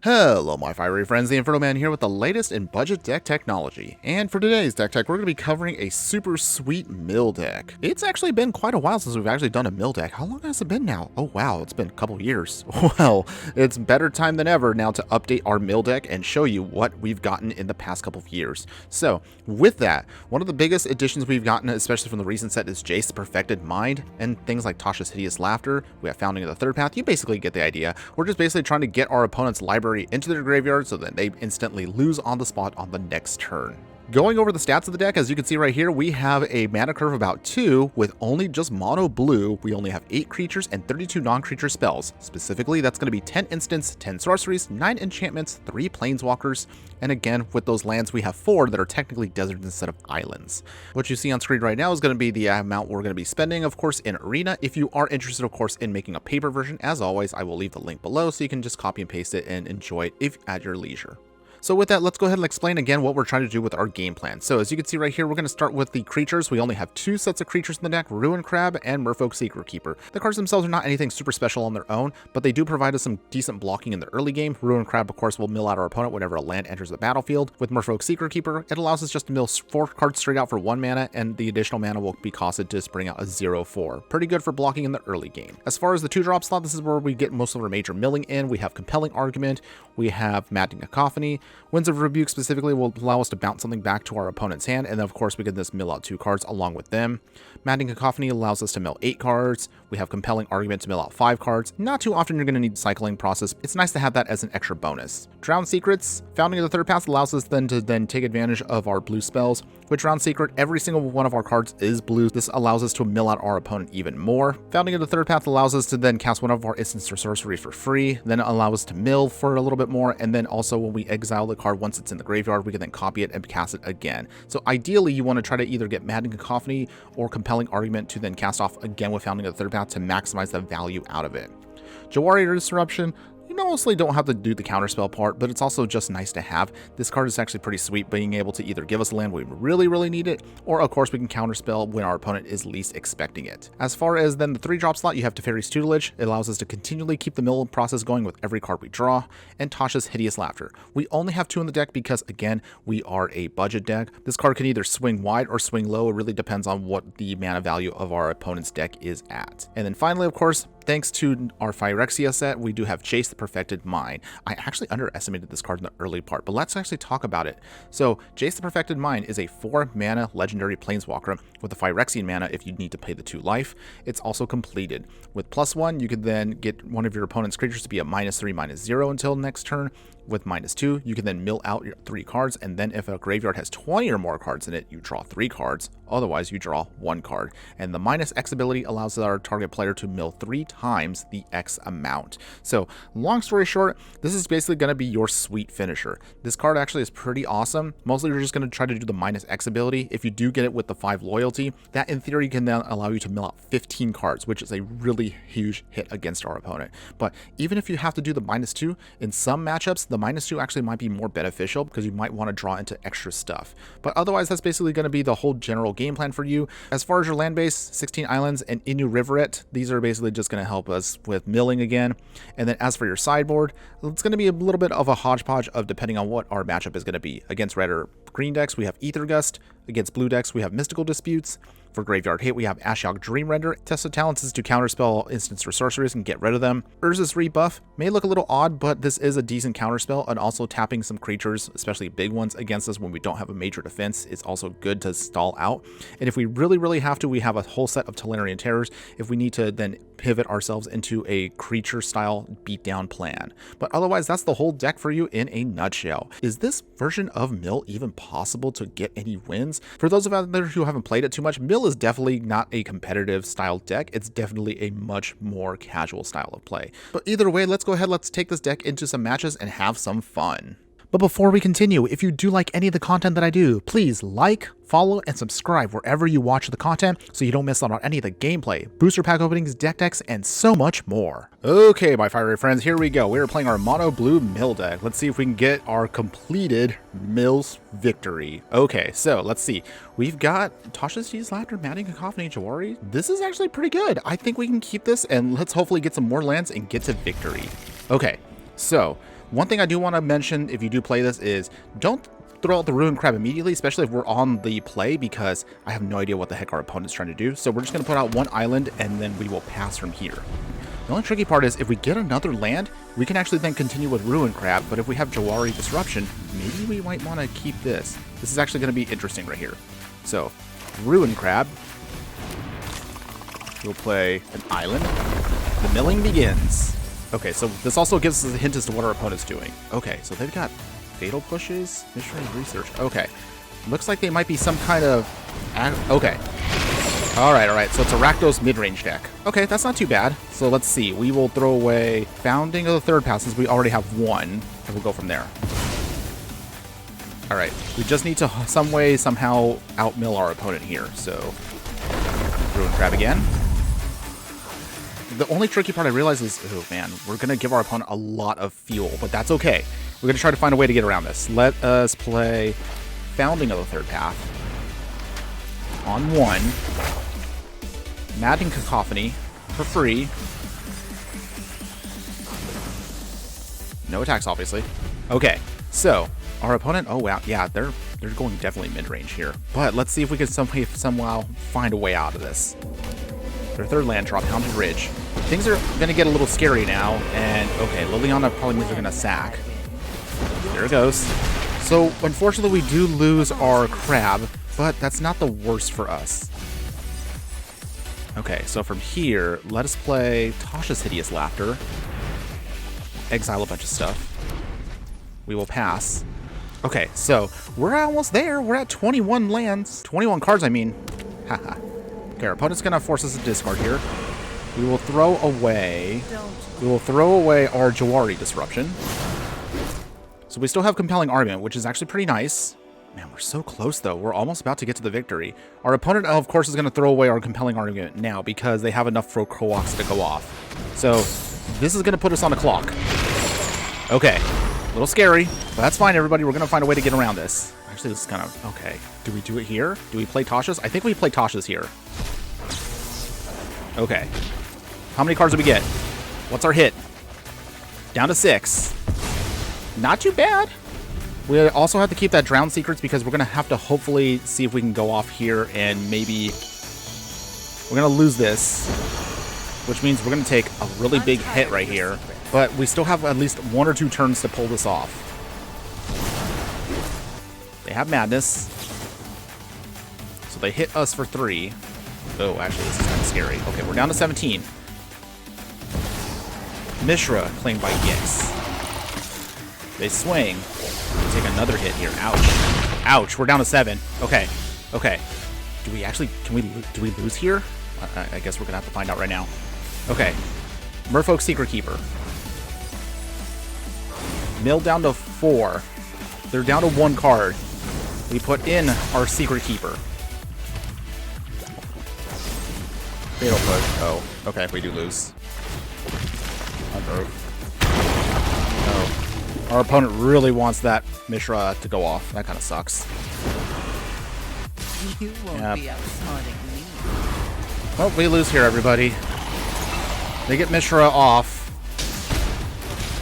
Hello my fiery friends, the Infernoman here with the latest in budget deck technology. And for today's deck tech, we're going to be covering a super sweet mill deck. It's actually been quite a while since we've actually done a mill deck. How long has it been now? Oh wow, it's been a couple years. Well, it's better time than ever now to update our mill deck and show you what we've gotten in the past couple of years. So with that, one of the biggest additions we've gotten, especially from the recent set, is Jace the Perfected Mind and things like Tasha's Hideous Laughter. We have Founding of the Third Path. You basically get the idea. We're just basically trying to get our opponent's library into their graveyard so that they instantly lose on the spot on the next turn. Going over the stats of the deck, as you can see right here, we have a mana curve of about 2 with only just mono blue. We only have 8 creatures and 32 non-creature spells. Specifically, that's going to be 10 instants, 10 sorceries, 9 enchantments, 3 planeswalkers, and again, with those lands, we have 4 that are technically deserts instead of islands. What you see on screen right now is going to be the amount we're going to be spending, of course, in Arena. If you are interested, of course, in making a paper version, as always, I will leave the link below so you can just copy and paste it and enjoy it if at your leisure. So with that, let's go ahead and explain again what we're trying to do with our game plan. So as you can see right here, we're going to start with the creatures. We only have 2 sets of creatures in the deck, Ruin Crab and Merfolk Secret Keeper. The cards themselves are not anything super special on their own, but they do provide us some decent blocking in the early game. Ruin Crab, of course, will mill out our opponent whenever a land enters the battlefield. With Merfolk Secret Keeper, it allows us just to mill 4 cards straight out for 1 mana, and the additional mana will be costed to bring out a 0/4. Pretty good for blocking in the early game. As far as the 2-drop slot, this is where we get most of our major milling in. We have Compelling Argument, we have Maddening Cacophony. Winds of Rebuke specifically will allow us to bounce something back to our opponent's hand, and then of course we can just mill out 2 cards along with them. Maddening Cacophony allows us to mill 8 cards. We have Compelling Argument to mill out 5 cards. Not too often you're going to need cycling process. It's nice to have that as an extra bonus. Drown Secrets, Founding of the Third Path allows us then to take advantage of our blue spells. With Drown Secret, every single one of our cards is blue. This allows us to mill out our opponent even more. Founding of the Third Path allows us to then cast one of our instants or sorceries for free, then allow us to mill for a little bit more, and then also when we exile the card once it's in the graveyard, we can then copy it and cast it again. So ideally, you want to try to either get Maddening Cacophony or Compelling Argument to then cast off again with Founding of the Third Path to maximize the value out of it. Jawari Disruption, you mostly don't have to do the counterspell part, but it's also just nice to have. This card is actually pretty sweet, being able to either give us a land when we really need it, or of course we can counterspell when our opponent is least expecting it. As far as then the 3-drop slot, you have Teferi's Tutelage. It allows us to continually keep the mill process going with every card we draw, and Tasha's Hideous Laughter. We only have 2 in the deck because, again, we are a budget deck. This card can either swing wide or swing low. It really depends on what the mana value of our opponent's deck is at. And then finally, of course, thanks to our Phyrexia set, we do have Jace the Perfected Mind. I actually underestimated this card in the early part, but let's actually talk about it. So, Jace the Perfected Mind is a 4-mana legendary planeswalker with a Phyrexian mana if you need to pay the 2 life. It's also completed. With +1, you could then get one of your opponent's creatures to be a -3, -0 until next turn. With -2, you can then mill out your 3 cards, and then if a graveyard has 20 or more cards in it, you draw 3 cards. Otherwise, you draw 1 card. And the -X ability allows our target player to mill 3 times the X amount. So, long story short, this is basically going to be your sweet finisher. This card actually is pretty awesome. Mostly, you're just going to try to do the -X ability. If you do get it with the 5 loyalty, that in theory can then allow you to mill out 15 cards, which is a really huge hit against our opponent. But even if you have to do the -2, in some matchups, the -2 actually might be more beneficial because you might want to draw into extra stuff. But otherwise, that's basically going to be the whole general game plan for you. As far as your land base, 16 islands and Inu Rivulet, these are basically just going to help us with milling again. And then as for your sideboard, it's going to be a little bit of a hodgepodge of depending on what our matchup is going to be. Against red or green decks, we have Aether Gust. Against blue decks, we have Mystical Disputes. For graveyard hate, we have Ashiok Dream Render. Test of Talents is to counterspell instants or sorceries and get rid of them. Urza's Rebuff may look a little odd, but this is a decent counterspell, and also tapping some creatures, especially big ones, against us when we don't have a major defense is also good to stall out. And if we really have to, we have a whole set of Talarian Terrors if we need to then pivot ourselves into a creature-style beatdown plan. But otherwise, that's the whole deck for you in a nutshell. Is this version of Mill even possible to get any wins? For those of you out there who haven't played it too much, Mill is definitely not a competitive style deck. It's definitely a much more casual style of play. But either way, let's go ahead, let's take this deck into some matches and have some fun. But before we continue, if you do like any of the content that I do, please like, follow, and subscribe wherever you watch the content so you don't miss out on any of the gameplay, booster pack openings, deck decks, and so much more. Okay, my fiery friends, here we go. We're playing our mono blue mill deck. Let's see if we can get our completed mills victory. Okay, so let's see. We've got Tasha's Hideous Laughter, Maddening Cacophony, Jawari. This is actually pretty good. I think we can keep this, and let's hopefully get some more lands and get to victory. Okay, so One thing I do want to mention if you do play this is don't throw out the Ruined Crab immediately, especially if we're on the play, because I have no idea what the heck our opponent's trying to do. So we're just going to put out one island, and then we will pass from here. The only tricky part is if we get another land, we can actually then continue with Ruined Crab, but if we have Jawari Disruption, maybe we might want to keep this. This is actually going to be interesting right here. So, Ruined Crab. We'll play an island. The milling begins. Okay, so this also gives us a hint as to what our opponent's doing. Okay, so they've got Fatal Pushes, Missionary Research. Okay. Looks like they might be some kind of... Okay. Alright. So it's a Rakdos mid-range deck. Okay, that's not too bad. So let's see. We will throw away Founding of the Third Path since we already have one. And we'll go from there. Alright. We just need to somehow outmill our opponent here. So, Ruined Crab again. The only tricky part I realize is, oh man, we're going to give our opponent a lot of fuel, but that's okay. We're going to try to find a way to get around this. Let us play Founding of the Third Path on 1. Maddening Cacophony for free. No attacks, obviously. Okay, so our opponent, oh wow, yeah, they're going definitely mid-range here. But let's see if we can somehow find a way out of this. Their third land drop, Hounded Ridge. Things are going to get a little scary now, and okay, Liliana probably means they're going to sack. There it goes. So, unfortunately, we do lose our crab, but that's not the worst for us. Okay, so from here, let us play Tasha's Hideous Laughter. Exile a bunch of stuff. We will pass. Okay, so we're almost there. We're at 21 lands. 21 cards, I mean. Haha. Okay, our opponent's going to force us to discard here. We will throw away... our Jawari Disruption. So we still have Compelling Argument, which is actually pretty nice. Man, we're so close, though. We're almost about to get to the victory. Our opponent, of course, is going to throw away our Compelling Argument now because they have enough for Croaks to go off. So this is going to put us on the clock. Okay. A little scary, but that's fine, everybody. We're going to find a way to get around this. Actually, this is kind of... Okay. Do we do it here? Do we play Tasha's? I think we play Tasha's here. Okay. How many cards do we get? What's our hit? Down to 6. Not too bad. We also have to keep that Drown Secrets because we're going to have to hopefully see if we can go off here and maybe... We're going to lose this, which means we're going to take a really big hit right here. But we still have at least 1 or 2 turns to pull this off. They have Madness. So they hit us for 3. Oh, actually, this is kind of scary. Okay, we're down to 17. Mishra claimed by Gix. They swing. Take another hit here. Ouch. Ouch, we're down to 7. Okay. Okay. Do we actually... do we lose here? I guess we're going to have to find out right now. Okay. Merfolk Secret Keeper. Mill down to 4. They're down to 1 card. We put in our Secret Keeper. Fatal Push. Oh, okay, we do lose. Oh. Our opponent really wants that Mishra to go off. That kind of sucks. You won't be outsmarting me. Well, we lose here, everybody. They get Mishra off.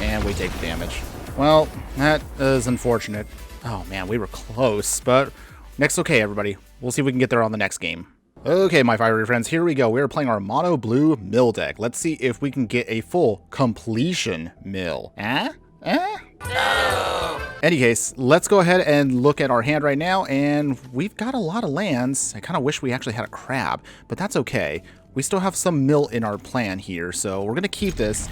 And we take the damage. Well, that is unfortunate. Oh, man, we were close. But next, okay, everybody. We'll see if we can get there on the next game. Okay, my fiery friends, here we go. We are playing our mono blue mill deck. Let's see if we can get a full completion mill. No! Any case, let's go ahead and look at our hand right now, and we've got a lot of lands. I kind of wish we actually had a crab, but that's okay. We still have some mill in our plan here, so we're going to keep this.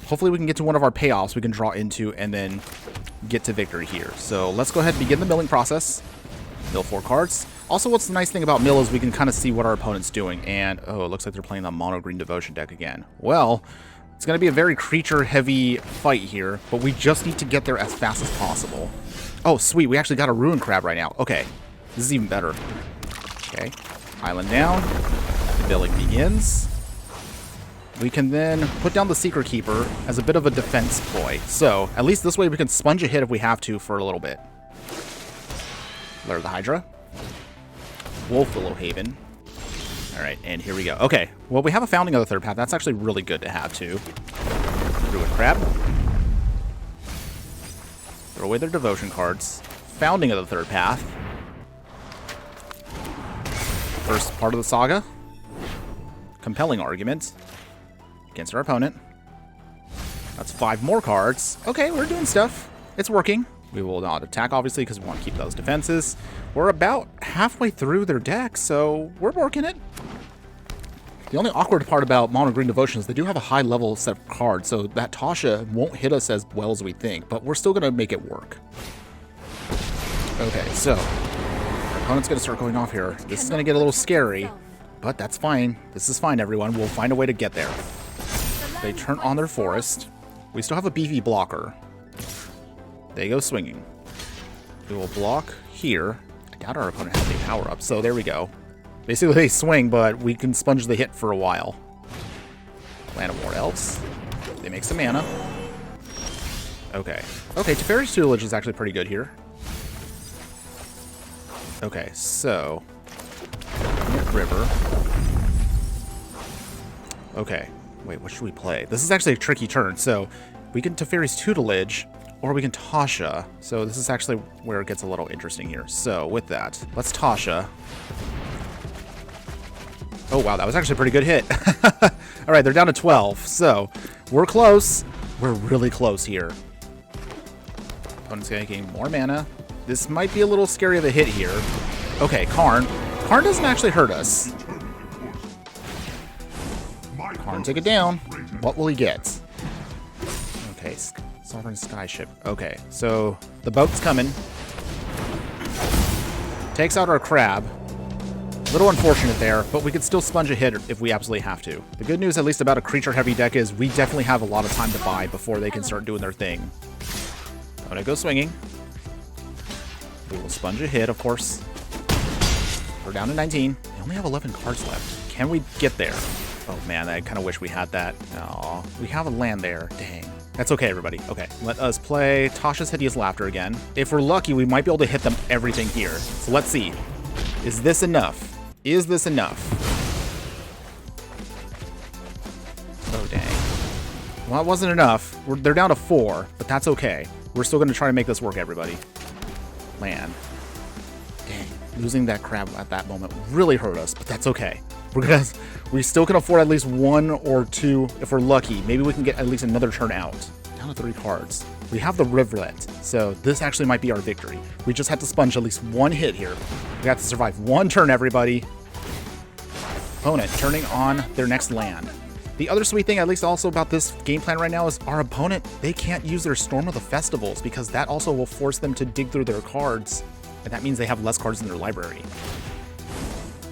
Hopefully we can get to one of our payoffs we can draw into and then get to victory here. So let's go ahead and begin the milling process. Mill 4 cards. Also, what's the nice thing about mill is we can kind of see what our opponent's doing. And, oh, it looks like they're playing the mono green devotion deck again. Well, it's going to be a very creature-heavy fight here, but we just need to get there as fast as possible. Oh, sweet. We actually got a Ruined Crab right now. Okay. This is even better. Okay. Island down. The milling begins. We can then put down the Secret Keeper as a bit of a defense ploy. So, at least this way we can sponge a hit if we have to for a little bit. Lair the Hydra. Wolf Willow Haven. Alright, and here we go. Okay, well, we have a Founding of the Third Path. That's actually really good to have, too. Ruined Crab. Throw away their devotion cards. Founding of the third path. First part of the saga. Compelling argument against our opponent. That's 5 more cards. Okay, we're doing stuff. It's working. We will not attack, obviously, because we want to keep those defenses. We're about halfway through their deck, so we're working it. The only awkward part about Mono Green Devotion is they do have a high level set of cards, so that Tasha won't hit us as well as we think, but we're still going to make it work. Okay, so our opponent's going to start going off here. This is going to get a little scary, but that's fine. This is fine, everyone. We'll find a way to get there. They turn on their forest. We still have a beefy blocker. They go swinging. We will block here. I doubt our opponent has any power up, so there we go. Basically, they swing, but we can sponge the hit for a while. Land of War Elves. They make some mana. Okay. Okay, Teferi's Tutelage is actually pretty good here. Okay, so... River. Okay. Wait, what should we play? This is actually a tricky turn, so we can Teferi's Tutelage, or we can Tasha. So this is actually where it gets a little interesting here. So with that, let's Tasha. Oh, wow, that was actually a pretty good hit. All right, they're down to 12, so we're close. We're really close here. Opponent's getting more mana. This might be a little scary of a hit here. Okay, Karn. Karn doesn't actually hurt us. Karn, take it down. What will he get? Okay, Sovereign Skyship. Okay, so the boat's coming. Takes out our crab. A little unfortunate there, but we could still sponge a hit if we absolutely have to. The good news, at least about a creature-heavy deck, is we definitely have a lot of time to buy before they can start doing their thing. I'm gonna go swinging. We will sponge a hit, of course. We're down to 19. We only have 11 cards left. Can we get there? Oh man, I kind of wish we had that. Aw, we have a land there. Dang. That's okay, everybody. Okay, let us play Tasha's Hideous Laughter again. If we're lucky, we might be able to hit them everything here. So let's see. Is this enough? Is this enough? Oh, dang. Well, it wasn't enough. They're down to 4, but that's okay. We're still going to try to make this work, everybody. Land. Dang. Losing that crab at that moment really hurt us, but that's okay. We still can afford at least 1 or 2 if we're lucky. Maybe we can get at least another turn out. Down to 3 cards. We have the Rivulet, so this actually might be our victory. We just have to sponge at least 1 hit here. We have to survive 1 turn, everybody. Opponent turning on their next land. The other sweet thing, at least also about this game plan right now, is our opponent, they can't use their Storm of the Festivals because that also will force them to dig through their cards, and that means they have less cards in their library.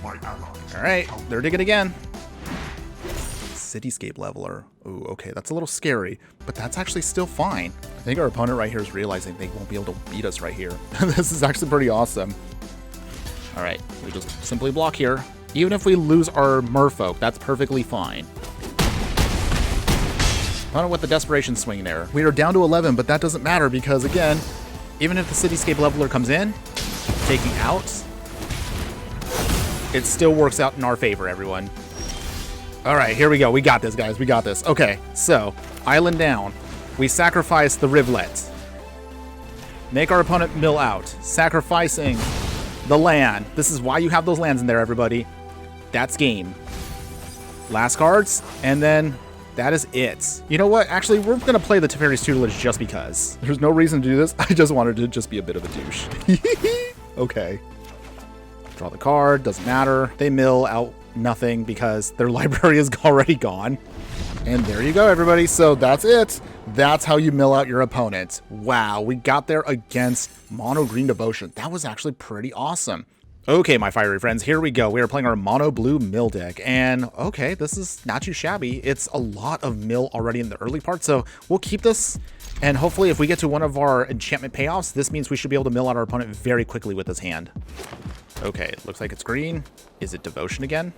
All right, they're digging again. Cityscape Leveler. Ooh, okay, that's a little scary, but that's actually still fine. I think our opponent right here is realizing they won't be able to beat us right here. This is actually pretty awesome. All right, we just simply block here. Even if we lose our merfolk, that's perfectly fine. Opponent with the Desperation Swing there. We are down to 11, but that doesn't matter because, again, even if the Cityscape Leveler comes in, taking out, it still works out in our favor, everyone. All right, here we go. We got this, guys. We got this. Okay, so island down. We sacrifice the Rivulet. Make our opponent mill out. Sacrificing the land. This is why you have those lands in there, everybody. That's game. Last cards, and then that is it. You know what? Actually, we're going to play the Teferi's Tutelage just because. There's no reason to do this. I just wanted to just be a bit of a douche. Okay. Draw the card. Doesn't matter. They mill out nothing because their library is already gone. And there you go, everybody. So that's it. That's how you mill out your opponent. Wow, we got there against Mono Green Devotion. That was actually pretty awesome. Okay, my fiery friends, here we go. We are playing our Mono Blue Mill deck. And okay, this is not too shabby. It's a lot of mill already in the early part, so we'll keep this. And hopefully if we get to one of our enchantment payoffs, this means we should be able to mill out our opponent very quickly with this hand. Okay, looks like it's green. Is it Devotion again?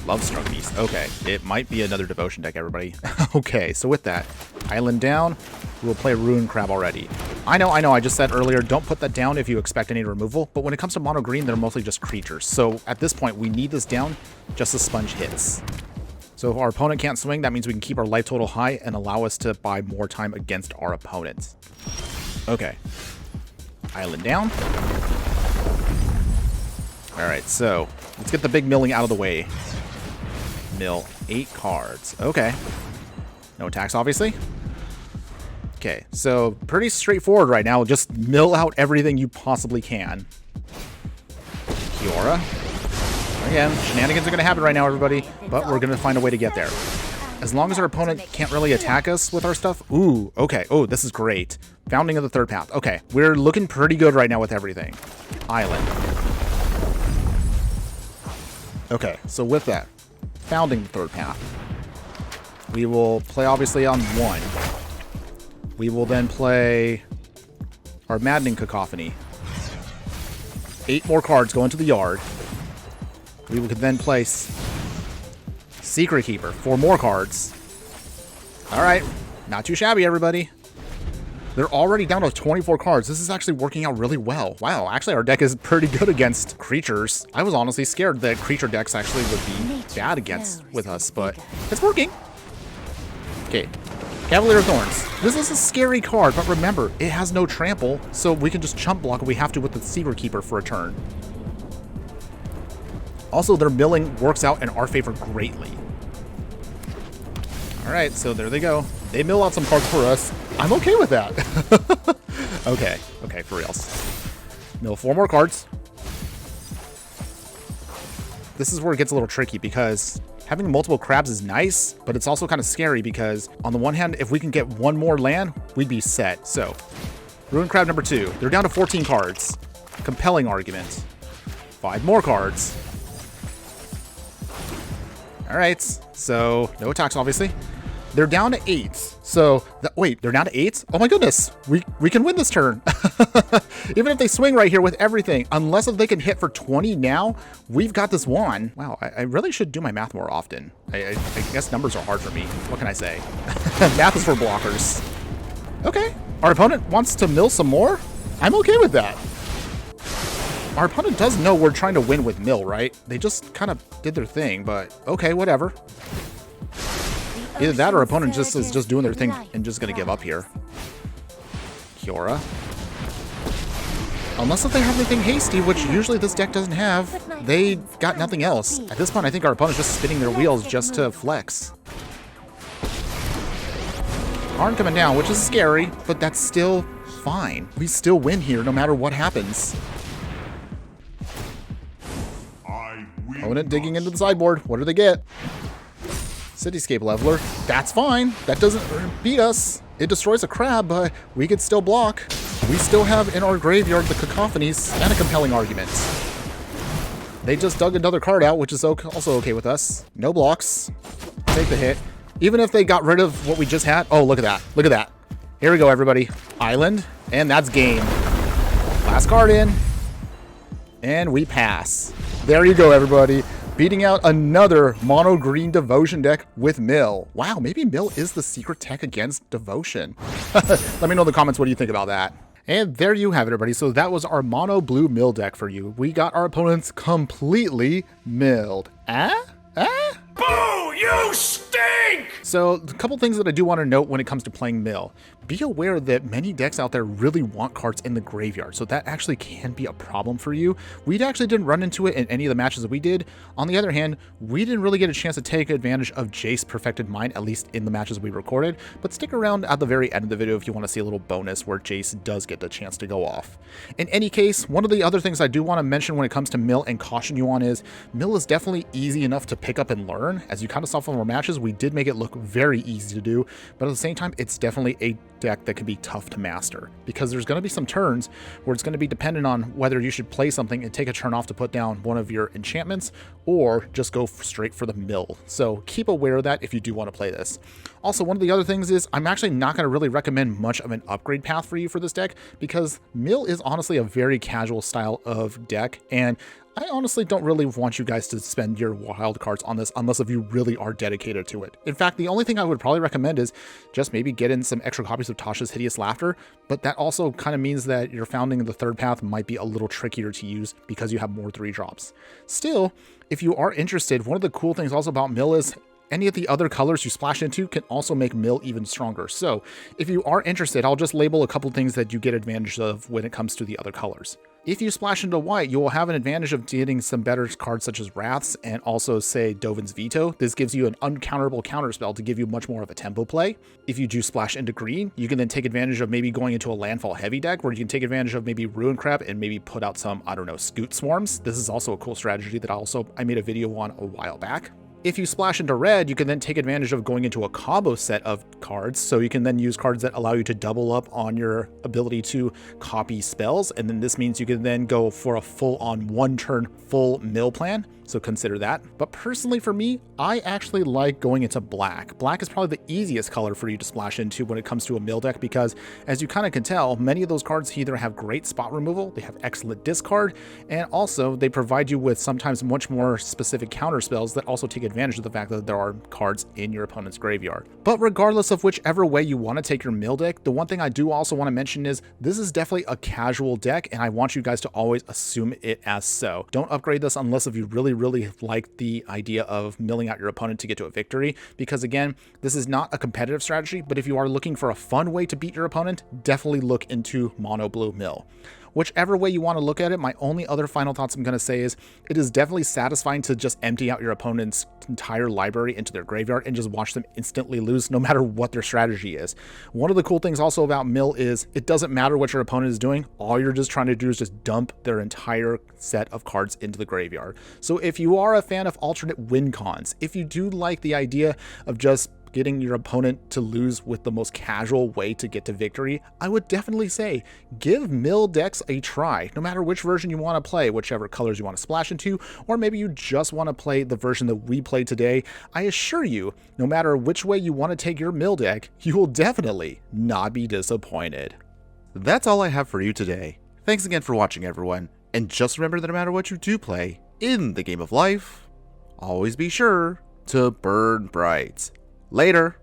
Lovestruck Beast. Okay, it might be another Devotion deck, everybody. Okay, so with that, island down. We'll play Ruin Crab already. I know, I just said earlier, don't put that down if you expect any removal, but when it comes to mono green, they're mostly just creatures. So at this point, we need this down just to sponge hits. So if our opponent can't swing, that means we can keep our life total high and allow us to buy more time against our opponent. Okay. Island down. All right, so let's get the big milling out of the way. Mill 8 cards. Okay. No attacks, obviously. Okay, so pretty straightforward right now. Just mill out everything you possibly can. Kiora. Again, shenanigans are going to happen right now, everybody, but we're going to find a way to get there. As long as our opponent can't really attack us with our stuff. Ooh, okay. Oh, this is great. Founding of the third path. Okay, we're looking pretty good right now with everything. Island. Okay, so with that, founding the third path. We will play, obviously, on 1. We will then play our Maddening Cacophony. 8 more cards go into the yard. We will then play Secret Keeper. 4 more cards. Alright, not too shabby, everybody. They're already down to 24 cards. This is actually working out really well. Wow, actually our deck is pretty good against creatures. I was honestly scared that creature decks actually would be bad against with us, but it's working. Okay, Cavalier of Thorns. This is a scary card, but remember, it has no trample, so we can just chump block if we have to with the Secret Keeper for a turn. Also, their milling works out in our favor greatly. Alright, so there they go. They mill out some cards for us. I'm okay with that. Okay, for reals. Mill 4 more cards. This is where it gets a little tricky because having multiple crabs is nice, but it's also kind of scary because on the one hand, if we can get 1 more land, we'd be set. So, Ruin Crab number 2. They're down to 14 cards. Compelling argument. 5 more cards. Alright, so no attacks, obviously. They're down to 8. So, wait, they're down to 8? Oh my goodness, we can win this turn. Even if they swing right here with everything, unless if they can hit for 20 now, we've got this won. Wow, I really should do my math more often. I guess numbers are hard for me. What can I say? Math is for blockers. Okay, our opponent wants to mill some more? I'm okay with that. Our opponent does know we're trying to win with mill, right? They just kind of did their thing, but okay, whatever. Either that or our opponent just is just doing their thing and just going to give up here. Kiora. Unless if they have anything hasty, which usually this deck doesn't have, they got nothing else. At this point, I think our opponent's just spinning their wheels just to flex. Karn coming down, which is scary, but that's still fine. We still win here no matter what happens. Opponent digging into the sideboard. What do they get? Cityscape Leveler. That's fine. That doesn't beat us. It destroys a crab, but we could still block. We still have in our graveyard the Cacophonies and a Compelling Argument. They just dug another card out, which is also okay with us. No blocks. Take the hit. Even if they got rid of what we just had. Oh, look at that. Look at that. Here we go, everybody. Island. And that's game. Last card in. And we pass. There you go, everybody. Beating out another mono green Devotion deck with Mill. Wow, maybe Mill is the secret tech against Devotion. Let me know in the comments what do you think about that. And there you have it, everybody. So that was our mono blue Mill deck for you. We got our opponents completely milled. Boo! You stink! So, a couple things that I do want to note when it comes to playing Mill. Be aware that many decks out there really want cards in the graveyard, so that actually can be a problem for you. We actually didn't run into it in any of the matches that we did. On the other hand, we didn't really get a chance to take advantage of Jace Perfected Mind, at least in the matches we recorded, but stick around at the very end of the video if you want to see a little bonus where Jace does get the chance to go off. In any case, one of the other things I do want to mention when it comes to Mill and caution you on is, Mill is definitely easy enough to pick up and learn. As you kind of saw from our matches, we did make it look very easy to do, but at the same time, it's definitely a deck that can be tough to master because there's going to be some turns where it's going to be dependent on whether you should play something and take a turn off to put down one of your enchantments or just go straight for the mill. So keep aware of that if you do want to play this. Also, one of the other things is I'm actually not going to really recommend much of an upgrade path for you for this deck because mill is honestly a very casual style of deck, and I honestly don't really want you guys to spend your wild cards on this unless if you really are dedicated to it. In fact, the only thing I would probably recommend is just maybe get in some extra copies of Tasha's Hideous Laughter, but that also kind of means that your founding of the third path might be a little trickier to use because you have more 3-drops. Still, if you are interested, one of the cool things also about Mill is any of the other colors you splash into can also make mill even stronger. So if you are interested, I'll just label a couple things that you get advantage of when it comes to the other colors. If you splash into white, you will have an advantage of getting some better cards such as Wraths and also, say, Dovin's Veto. This gives you an uncounterable counterspell to give you much more of a tempo play. If you do splash into green, you can then take advantage of maybe going into a landfall heavy deck where you can take advantage of maybe Ruin Crab and maybe put out some, I don't know, Scoot Swarms. This is also a cool strategy that I made a video on a while back. If you splash into red, you can then take advantage of going into a combo set of cards, so you can then use cards that allow you to double up on your ability to copy spells, and then this means you can then go for a full-on one-turn full mill plan, so consider that. But personally for me, I actually like going into black. Black is probably the easiest color for you to splash into when it comes to a mill deck because, as you kind of can tell, many of those cards either have great spot removal, they have excellent discard, and also they provide you with sometimes much more specific counter spells that also take advantage of the fact that there are cards in your opponent's graveyard. But regardless of whichever way you want to take your mill deck, the one thing I do also want to mention is this is definitely a casual deck, and I want you guys to always assume it as so. Don't upgrade this unless if you really like the idea of milling out your opponent to get to a victory, because again, this is not a competitive strategy, but if you are looking for a fun way to beat your opponent, definitely look into mono blue mill. Whichever way you want to look at it, my only other final thoughts I'm going to say is it is definitely satisfying to just empty out your opponent's entire library into their graveyard and just watch them instantly lose no matter what their strategy is. One of the cool things also about mill is it doesn't matter what your opponent is doing. All you're just trying to do is just dump their entire set of cards into the graveyard. So if you are a fan of alternate win cons, if you do like the idea of just getting your opponent to lose with the most casual way to get to victory, I would definitely say give mill decks a try, no matter which version you want to play, whichever colors you want to splash into, or maybe you just want to play the version that we played today. I assure you, no matter which way you want to take your mill deck, you will definitely not be disappointed. That's all I have for you today. Thanks again for watching, everyone, and just remember that no matter what you do play in the game of life, always be sure to burn bright. Later.